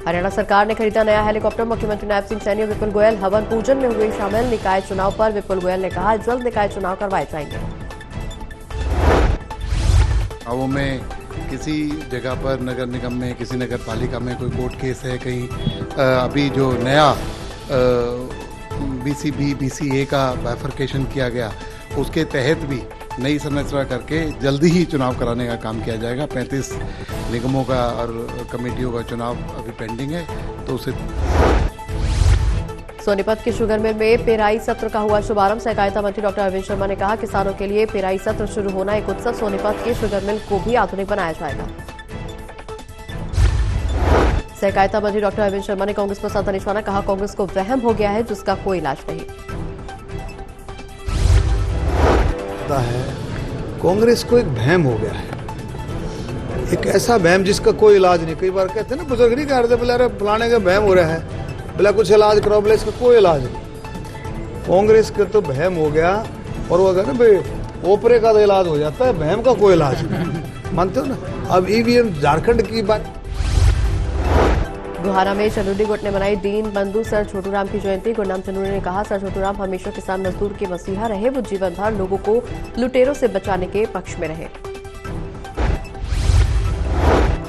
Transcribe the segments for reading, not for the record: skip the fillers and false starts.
हरियाणा सरकार ने खरीदा नया हेलीकॉप्टर। मुख्यमंत्री नायब सिंह सैनी और विपुल गोयल हवन पूजन में हुए शामिल। निकाय चुनाव पर विपुल गोयल ने कहा, जल्द निकाय चुनाव करवाए जाएंगे। चुनावों में किसी जगह पर नगर निगम में, किसी नगर पालिका में कोई कोर्ट केस है, कहीं अभी जो नया BCB BCA का बाइफरकेशन किया गया, उसके तहत भी नई संरचना करके जल्दी ही चुनाव कराने का काम किया जाएगा। 35 निगमों का और कमेटियों का चुनाव अभी पेंडिंग है, तो उसे सोनीपत के शुगर मिल में पेराई सत्र का हुआ शुभारंभ। सहकारिता मंत्री डॉक्टर अरविंद शर्मा ने कहा, किसानों के लिए पेराई सत्र शुरू होना एक उत्सव। सोनीपत के शुगर मिल को भी आधुनिक बनाया जाएगा। सहकारिता मंत्री डॉक्टर अरविंद शर्मा ने कांग्रेस पर साधा निशाना। कहा, कांग्रेस को वहम हो गया है जिसका कोई इलाज नहीं। कांग्रेस को एक वहम हो गया है, एक ऐसा वहम जिसका कोई इलाज नहीं। कई बार कहते हैं ना, बुजुर्ग नहीं कहते, बोले अरे फलाने का वहम हो रहा है, बोला कुछ इलाज कराओ, बोले इसका कोई इलाज नहीं। कांग्रेस का तो वहम हो गया, और वो कहते ना भाई ओपरे का तो इलाज हो जाता है, वहम का कोई इलाज नहीं। मानते हो ना। अब EVM झारखंड की बात। गुहारा में चंदूरी गुट ने मनाई दीन बंधु सर छोटूराम की जयंती। गुरनाम चंदूरी ने कहा, सर छोटूराम हमेशा किसान मजदूर के मसीहा रहे। वो जीवन भर लोगों को लुटेरों से बचाने के पक्ष में रहे।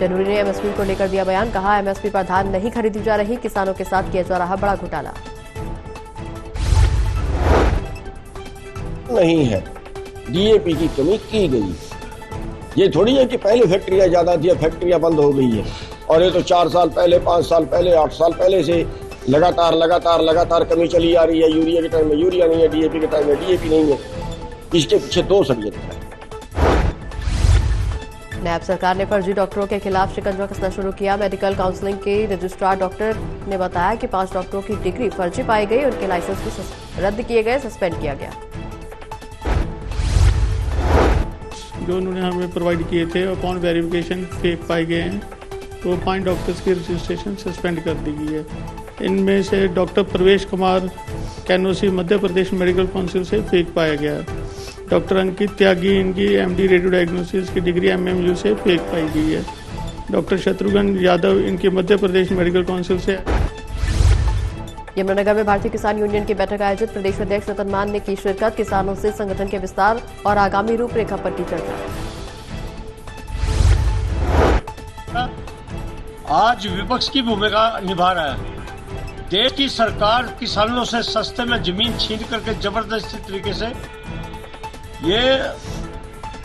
चंदूरी ने MSP को लेकर दिया बयान। कहा, MSP पर धान नहीं खरीदी जा रही, किसानों के साथ किया जा रहा बड़ा घोटाला। नहीं है, DAP की कमी की गई। ये थोड़ी है कि पहले फैक्ट्रियां ज्यादा थी, फैक्ट्रियां बंद हो गई है, और ये तो 4 साल पहले, 5 साल पहले, 8 साल पहले से लगातार कमी चली आ रही है। यूरिया के टाइम में यूरिया नहीं है, DAP के टाइम में DAP नहीं है। इसके पीछे 2 षड्यंत्र है। नायब सरकार ने फर्जी डॉक्टरों के खिलाफ शिकंजा कसना शुरू किया। मेडिकल काउंसलिंग के रजिस्ट्रार डॉक्टर ने बताया कि 5 डॉक्टरों की डिग्री फर्जी पाई गई। उनके लाइसेंस भी रद्द किए गए, सस्पेंड किया गया। जो उन्होंने हमें प्रोवाइड किए थे अपॉन वेरिफिकेशन फेक पाए गए हैं, तो 5 डॉक्टर्स की रजिस्ट्रेशन सस्पेंड कर दी गई है। इनमें से डॉक्टर प्रवेश कुमार कैनोसी मध्य प्रदेश मेडिकल काउंसिल से फेक पाया गया। डॉक्टर अंकित त्यागी, इनकी MD रेडियो डायग्नोसिस की डिग्री MMU से फेक पाई गई है। डॉक्टर शत्रुघ्न यादव, इनके मध्य प्रदेश मेडिकल काउंसिल से। यमुनानगर में भारतीय किसान यूनियन की बैठक आयोजित। प्रदेश अध्यक्ष रतन मान ने की शिरकत। किसानों से संगठन के विस्तार और आगामी रूपरेखा पर की चर्चा। आज विपक्ष की भूमिका निभा रहा है। देश की सरकार किसानों से सस्ते में जमीन छीन करके जबरदस्ती तरीके से ये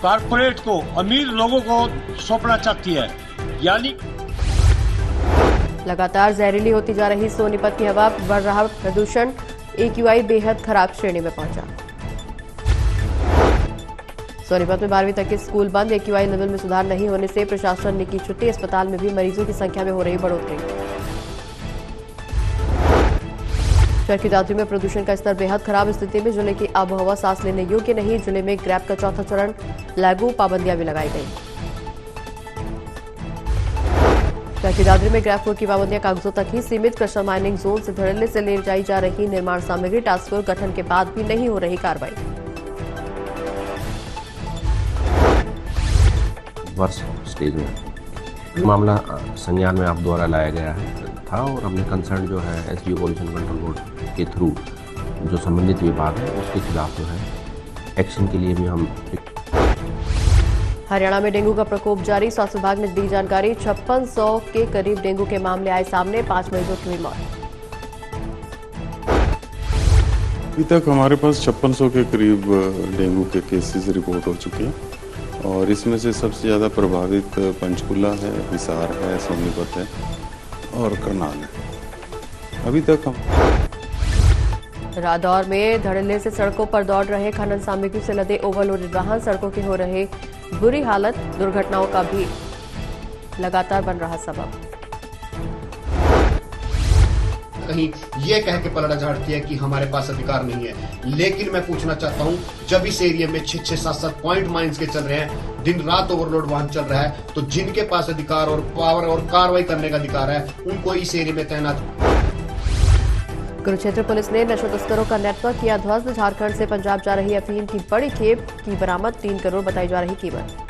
कारपोरेट को, अमीर लोगों को सौंपना चाहती है। यानी लगातार जहरीली होती जा रही सोनीपत की हवा, बढ़ रहा प्रदूषण। AQI बेहद खराब श्रेणी में पहुंचा। सोनीपत में 12वीं तक के स्कूल बंद। AQI लेवल में सुधार नहीं होने से प्रशासन ने की छुट्टी। अस्पताल में भी मरीजों की संख्या में हो रही बढ़ोतरी। चरखी दादरी में प्रदूषण का स्तर बेहद खराब स्थिति में। जिले की आबोहवा सांस लेने योग्य नहीं। जिले में ग्रैप का 4था चरण लागू, पाबंदियां भी लगाई गई। चरखी दादरी में ग्रैप की पाबंदियां कागजों तक ही सीमित। क्रशर माइनिंग जोन से धड़ल्ले से ले जाई जा रही निर्माण सामग्री। टास्क फोर्स गठन के बाद भी नहीं हो रही कार्रवाई। वर्ष स्टेज में मामला संज्ञान में आप द्वारा लाया गया था, और हमने कंसर्न जो है SDO पॉल्यूशन कंट्रोल बोर्ड के थ्रू जो संबंधित विभाग है उसके खिलाफ जो है एक्शन के लिए भी हम। हरियाणा में डेंगू का प्रकोप जारी। स्वास्थ्य विभाग ने दी जानकारी। 5600 के करीब डेंगू के मामले आए सामने। 5 मरीजों की हुई मौत। अभी तक हमारे पास 5600 के करीब डेंगू के केसेस रिपोर्ट हो चुके हैं, और इसमें से सबसे ज़्यादा प्रभावित पंचकुला है, हिसार है, सोनीपत है और करनाल है। अभी तक हम रादौर में धड़ल्ले से सड़कों पर दौड़ रहे खनन सामग्री से लदे ओवरलोडेड वाहन। सड़कों की हो रहे बुरी हालत। दुर्घटनाओं का भी लगातार बन रहा सबब। कहीं ये कह के पलड़ा झाड़ती है कि हमारे पास अधिकार नहीं है। लेकिन मैं पूछना चाहता हूं, जब इस एरिया में 6-6, 7-7 पॉइंट माइंस के चल रहे हैं, दिन रात ओवरलोड वाहन चल रहा है, तो जिनके पास अधिकार और पावर और कार्रवाई करने का अधिकार है, उनको इस एरिया में तैनात। कुरुक्षेत्र पुलिस ने नशा तस्करों का नेटवर्क किया ध्वस्त। झारखंड से पंजाब जा रही अफीम की बड़ी खेप की बरामद। 3 करोड़ बताई जा रही कीमत।